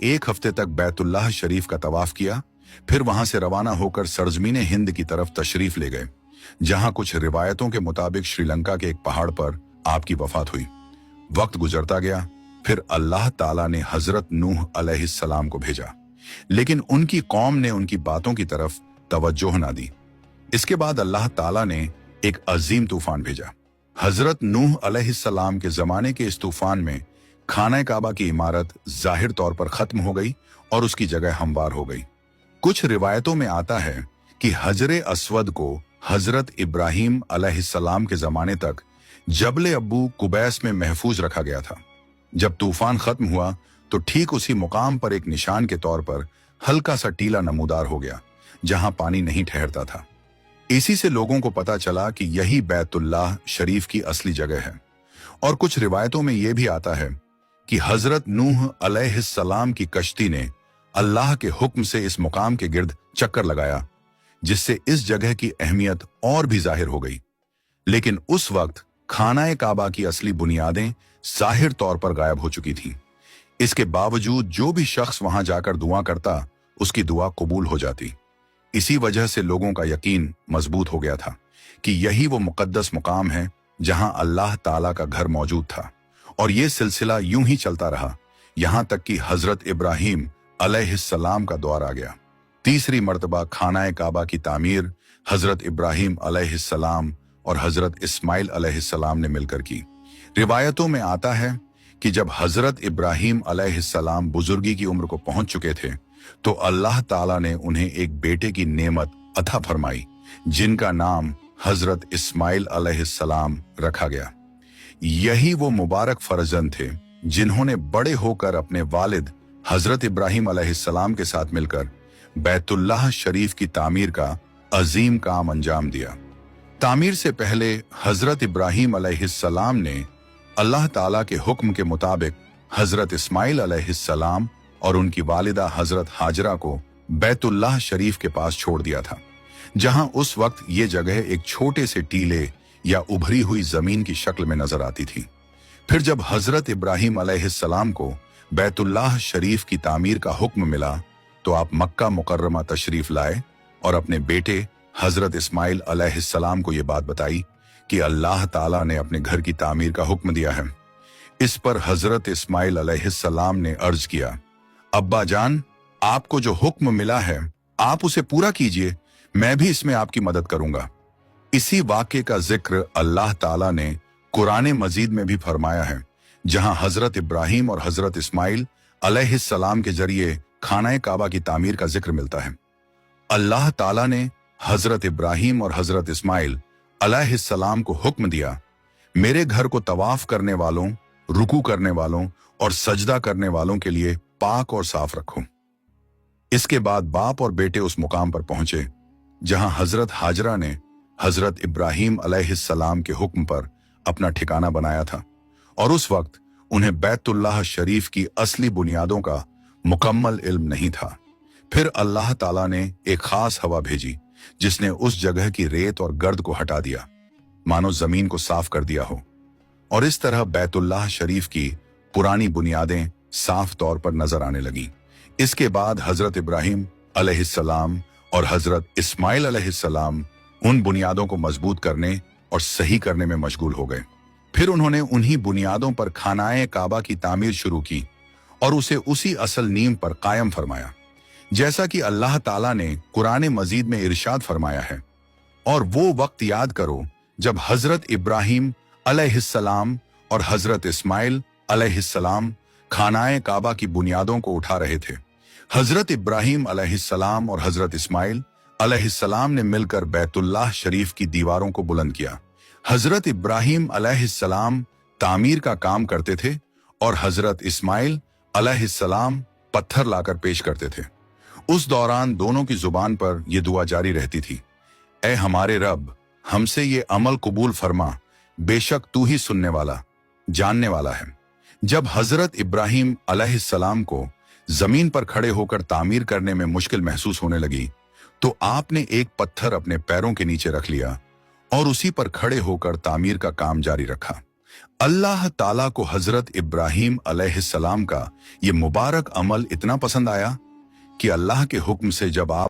1 हफ्ते तक बैतुल्लाह शरीफ का तवाफ किया, फिर वहां से रवाना होकर सरजमीन हिंद की तरफ तशरीफ ले गए, जहां कुछ रिवायतों के मुताबिक श्रीलंका के एक पहाड़ पर आपकी वफात हुई। वक्त गुजरता गया, फिर अल्लाह ताला ने हजरत नूह अलैहिस्सलाम को भेजा, लेकिन उनकी कौम ने उनकी बातों की तरफ तवज्जो ना दी। इसके बाद अल्लाह ताला ने एक अजीम तूफान भेजा। हजरत नूह अलैहिस्सलाम के जमाने के इस तूफान में खाना काबा की इमारत जाहिर तौर पर खत्म हो गई और उसकी जगह हमवार हो गई। कुछ रिवायतों में आता है कि हजरे अस्वद को हजरत इब्राहिम अलैहिस्सलाम के जमाने तक जबले अब्बू कुबैस में महफूज रखा गया था। जब तूफान खत्म हुआ तो ठीक उसी मुकाम पर एक निशान के तौर पर हल्का सा टीला नमूदार हो गया, जहां पानी नहीं ठहरता था। इसी से लोगों को पता चला कि यही बैतुल्लाह शरीफ की असली जगह है। और कुछ रिवायतों में यह भी आता है कि हजरत नूह अलैहिस्सलाम की कश्ती ने अल्लाह के हुक्म से इस मुकाम के गिर्द चक्कर लगाया, जिससे इस जगह की अहमियत और भी जाहिर हो गई। लेकिन उस वक्त खाना काबा की असली बुनियादें जाहिर तौर पर गायब हो चुकी थीं। इसके बावजूद जो भी शख्स वहां जाकर दुआ करता, उसकी दुआ कबूल हो जाती। इसी वजह से लोगों का यकीन मजबूत हो गया था कि यही वो मुकद्दस मुकाम है जहां अल्लाह ताला का घर मौजूद था। और ये सिलसिला यूं ही चलता रहा, यहां तक कि हजरत इब्राहिम अलैहिस्सलाम का दौर आ गया। तीसरी मर्तबा खाना काबा की तामीर हजरत इब्राहिम अलैहिस्सलाम और हजरत इस्माइल अलैहिस्सलाम ने मिलकर की। रिवायतों में आता है कि जब हजरत इब्राहिम अलैहिस्सलाम बुजुर्गी की उम्र को पहुंच चुके थे, तो अल्लाह ताला ने उन्हें एक बेटे की नेमत अता फरमाई, जिनका नाम हजरत इस्माइल अलैहिस्सलाम रखा गया। यही वो मुबारक फर्जंद थे जिन्होंने बड़े होकर अपने वालिद हजरत इब्राहिम अलैहिस्सलाम के साथ मिलकर बैतुल्लाह शरीफ की तामीर का अजीम काम अंजाम दिया। तामीर से पहले हजरत इब्राहिम अलैहिस्सलाम ने अल्लाह ताला के हुक्म के मुताबिक हजरत इस्माइल अलैहिस्सलाम और उनकी वालिदा हजरत हाजरा को बैतुल्लाह शरीफ के पास छोड़ दिया था, जहां उस वक्त ये जगह एक छोटे से टीले या उभरी हुई जमीन की शक्ल में नजर आती थी। फिर जब हजरत इब्राहिम अलैहिस्सलाम को बैतुल्लाह शरीफ की तामीर का हुक्म मिला, तो आप मक्का मुकर्रमा तशरीफ लाए और अपने बेटे हजरत इस्माइल अलैहिस्सलाम को यह बात बताई कि अल्लाह ताला ने अपने घर की तामीर का हुक्म दिया है। इस पर हजरत इस्माइल अलैहिस्सलाम ने अर्ज किया, अब्बा जान, आपको जो हुक्म मिला है आप उसे पूरा कीजिए, मैं भी इसमें आपकी मदद करूंगा। इसी वाक़े का जिक्र अल्लाह ताला ने कुरान मजीद में भी फरमाया है, जहां हजरत इब्राहिम और हजरत इस्माइल अलैहिस्सलाम के जरिए खाना काबा की तामीर का जिक्र मिलता है। अल्लाह ताला ने हजरत इब्राहिम और हजरत इस्माइल अलैहिस्सलाम को हुक्म दिया, मेरे घर को तवाफ करने वालों, रुकू करने वालों और सजदा करने वालों के लिए पाक और साफ रखो। इसके बाद बाप और बेटे उस मुकाम पर पहुंचे जहां हजरत हाजरा ने हजरत इब्राहिम अलैहिस्सलाम के हुक्म पर अपना ठिकाना बनाया था, और उस वक्त उन्हें बैतुल्लाह शरीफ की असली बुनियादों का मुकम्मल इल्म नहीं था। फिर अल्लाह ताला ने एक खास हवा भेजी, जिसने उस जगह की रेत और गर्द को हटा दिया, मानो जमीन को साफ कर दिया हो। और इस तरह बैतुल्लाह शरीफ की पुरानी बुनियादें साफ तौर पर नजर आने लगी। इसके बाद हजरत इब्राहिम अलैहिस्सलाम और हजरत इस्माइल अलैहिस्सलाम उन बुनियादों को मजबूत करने और सही करने में मशगूल हो गए। फिर उन्होंने उन्हीं बुनियादों पर खानाए काबा की तामीर शुरू की और उसे उसी असल नींव पर कायम फरमाया, जैसा कि अल्लाह ताला ने कुरान मजीद में इरशाद फरमाया है, और वो वक्त याद करो जब हजरत इब्राहिम अलैहिस्सलाम और हजरत इस्माइल अलैहिस्सलाम खानाए काबा की बुनियादों को उठा रहे थे। हजरत इब्राहिम अलैहिस्सलाम और हजरत इस्माइल अलैहिस्सलाम ने मिलकर बैतुल्लाह शरीफ की दीवारों को बुलंद किया। हजरत इब्राहिम अलैहिस्सलाम तामीर का काम करते थे और हजरत इस्माइल अलैहिस्सलाम पत्थर लाकर पेश करते थे। उस दौरान दोनों की जुबान पर यह दुआ जारी रहती थी, ऐ हमारे रब, हमसे ये अमल कबूल फरमा, बेशक तू ही सुनने वाला, जानने वाला है। जब हजरत इब्राहिम अलैहिस्सलाम को जमीन पर खड़े होकर तामीर करने में मुश्किल महसूस होने लगी, तो आपने एक पत्थर अपने पैरों के नीचे रख लिया और उसी पर खड़े होकर तामीर का काम जारी रखा। अल्लाह ताला को हजरत इब्राहिम अलैहिस्सलाम का ये मुबारक अमल इतना पसंद आया कि अल्लाह के हुक्म से जब आप